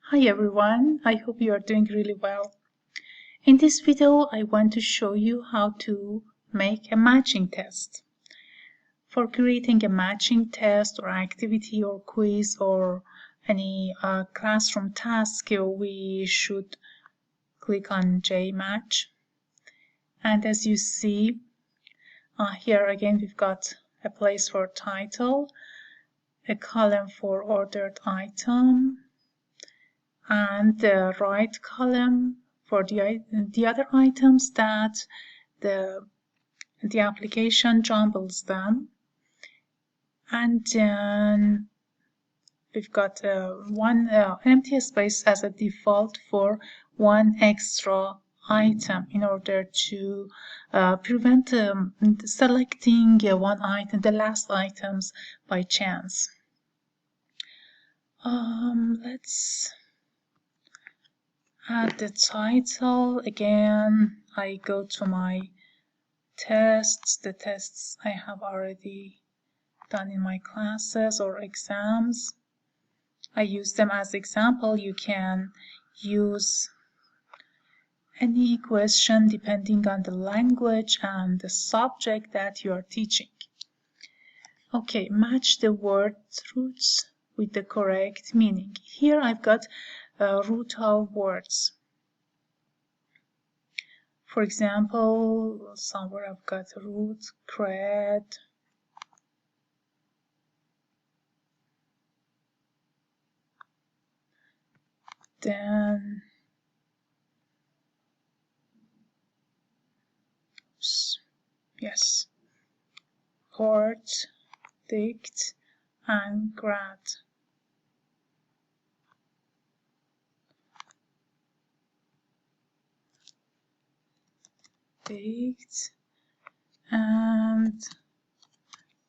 Hi everyone, I hope you are doing really well. In this video, I want to show you how to make a matching test. For creating a matching test or activity or quiz or any classroom task, we should click on JMatch. And as you see, here again we've got a place for title, a column for ordered item, and the right column for the other items that the application jumbles them. And then we've got one empty space as a default for one extra item in order to prevent selecting one item, the last items, by chance. Let's add the title. Again, I go to my tests, the tests I have already done in my classes or exams. I use them as example. You can use any question depending on the language and the subject that you are teaching. Okay, match the word roots with the correct meaning. Here I've got a root of words. For example, somewhere I've got root, cred, then yes, port, dict, and grad. Dict and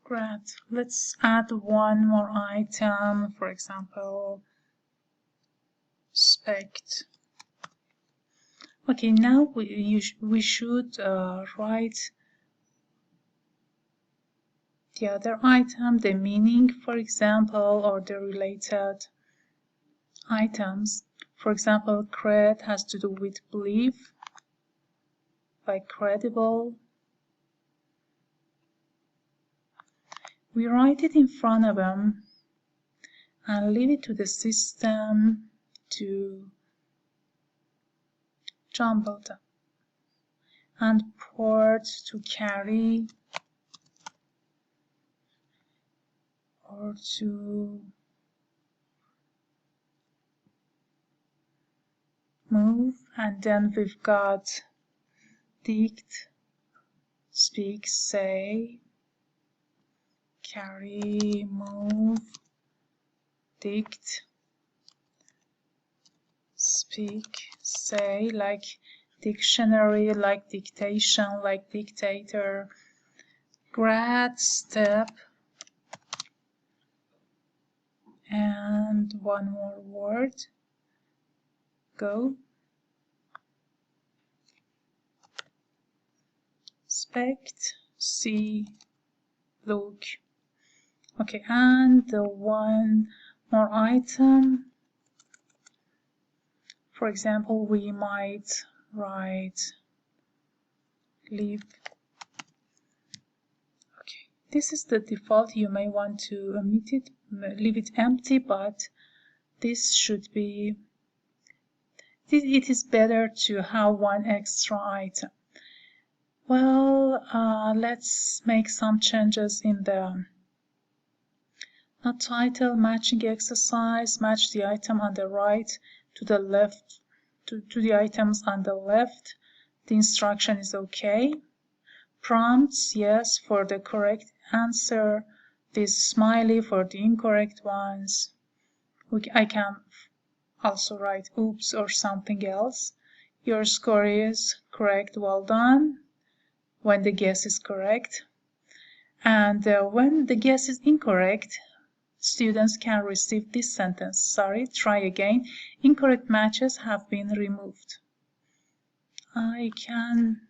grad. Let's add one more item, for example, spect. Okay, now we should write the other item, the meaning, for example, or the related items. For example, cred has to do with belief, by credible. We write it in front of them and leave it to the system to jumble them. And port to carry or to move. And then we've got dict, speak, say, carry, move, dict, speak, say, like dictionary, like dictation, like dictator, grad, step, and one more word, go, spect, see, look. Okay, and the one more item. For example, we might write leave. Okay, this is the default. You may want to omit it, leave it empty, but this should be, it is better to have one extra item. Well, let's make some changes in the title matching exercise. Match the item on the right to the left, to the items on the left. The instruction is okay. Prompts, yes, for the correct answer. This smiley for the incorrect ones. I can also write oops or something else. Your score is correct, well done, when the guess is correct. And when the guess is incorrect, students can receive this sentence: sorry, try again, incorrect matches have been removed. I can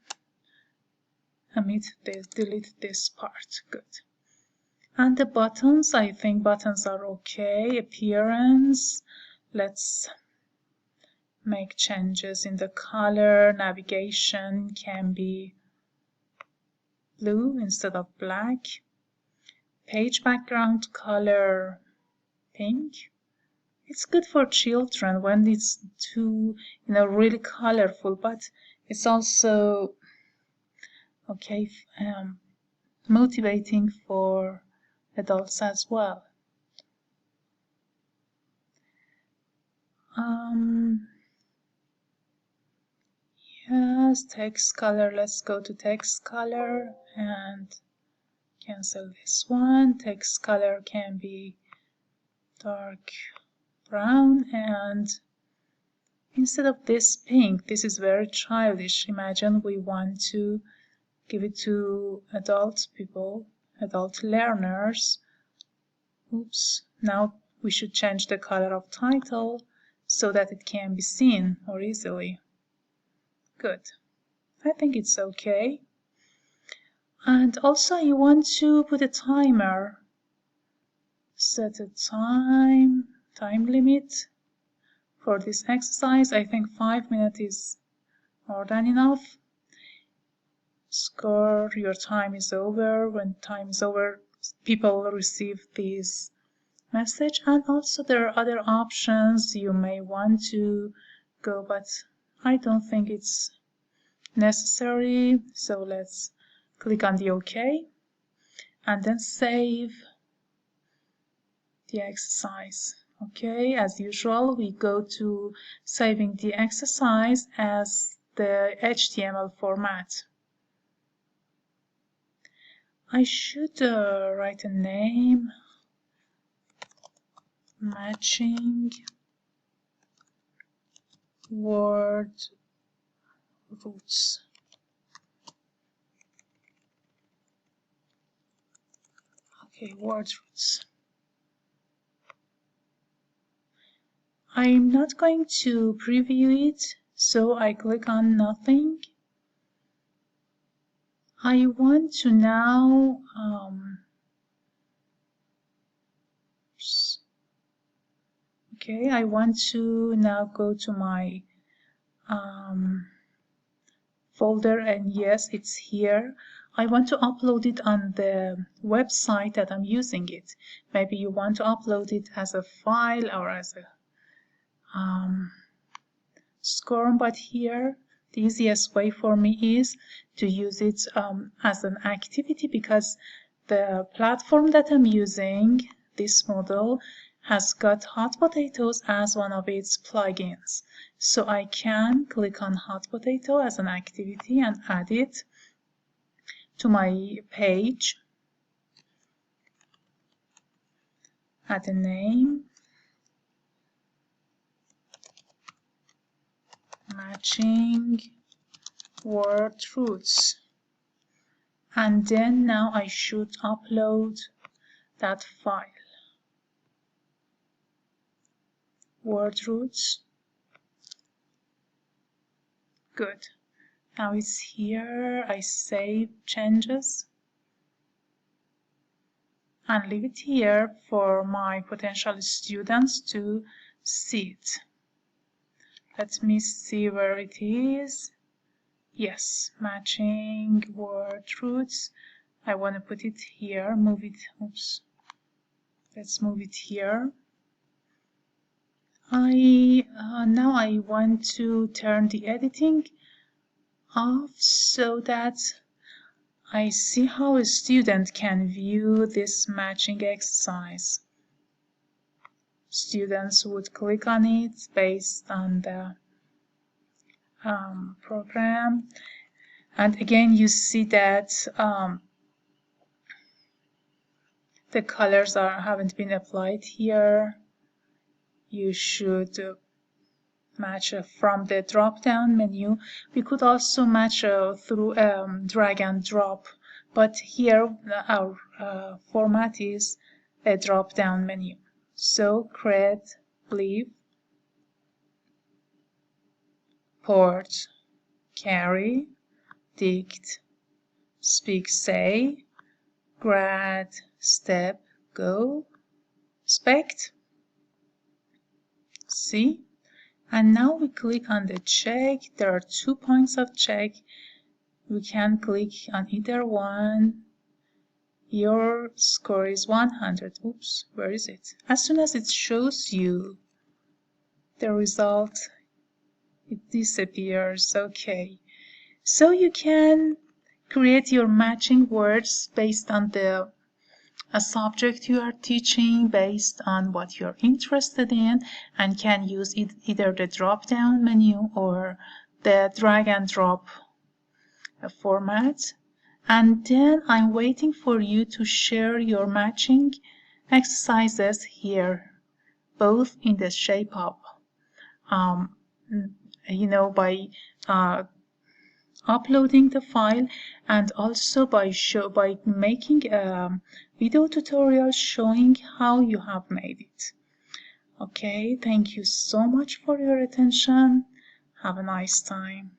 delete this part. Good. And the buttons, I think buttons are okay. Appearance, let's make changes in the color. Navigation can be blue instead of black. Page background color pink. It's good for children when it's too, really colorful, but it's also okay, motivating for adults as well. Yes, text color. Let's go to text color and cancel this one. Text color can be dark brown, and instead of this pink, this is very childish. Imagine we want to give it to adult people, adult learners. Oops, now we should change the color of title so that it can be seen more easily. Good. I think it's okay. And also you want to put a timer. Set a time limit for this exercise. I think 5 minutes is more than enough. Score, your time is over. When time is over, people will receive this message. And also there are other options you may want to go, but I don't think it's necessary. So let's click on the OK and then save the exercise. Okay, as usual, we go to saving the exercise as the HTML format. I should write a name, matching word roots. Okay, word roots. I'm not going to preview it, so I click on nothing. I want to now I want to now go to my folder, and yes, it's here. I want to upload it on the website that I'm using it. Maybe you want to upload it as a file or as a SCORM, but here the easiest way for me is to use it as an activity, because the platform that I'm using, this model, has got Hot Potatoes as one of its plugins. So I can click on Hot Potato as an activity and add it to my page. Add a name, matching word roots, and then now I should upload that file. Word roots. Good. Now it's here. I save changes and leave it here for my potential students to see it. Let me see where it is. Yes, matching word roots. I want to put it here, move it, oops. Let's move it here. Now I want to turn the editing off so that I see how a student can view this matching exercise. Students would click on it based on the program, and again you see that the colors haven't been applied here. You should match from the drop down menu. We could also match through drag and drop, but here our format is a drop down menu. So create, leave, port, carry, dict, speak, say, grad, step, go, spect, see, And now we click on the check. There are 2 points of check. We can click on either one. Your score is 100. Oops, where is it? As soon as it shows you the result, it disappears. Okay, so you can create your matching words based on the a subject you are teaching, based on what you're interested in, and can use either the drop down menu or the drag and drop format. And then I'm waiting for you to share your matching exercises here, both in the shape of by uploading the file, and also by making a video tutorial showing how you have made it. Okay, thank you so much for your attention. Have a nice time.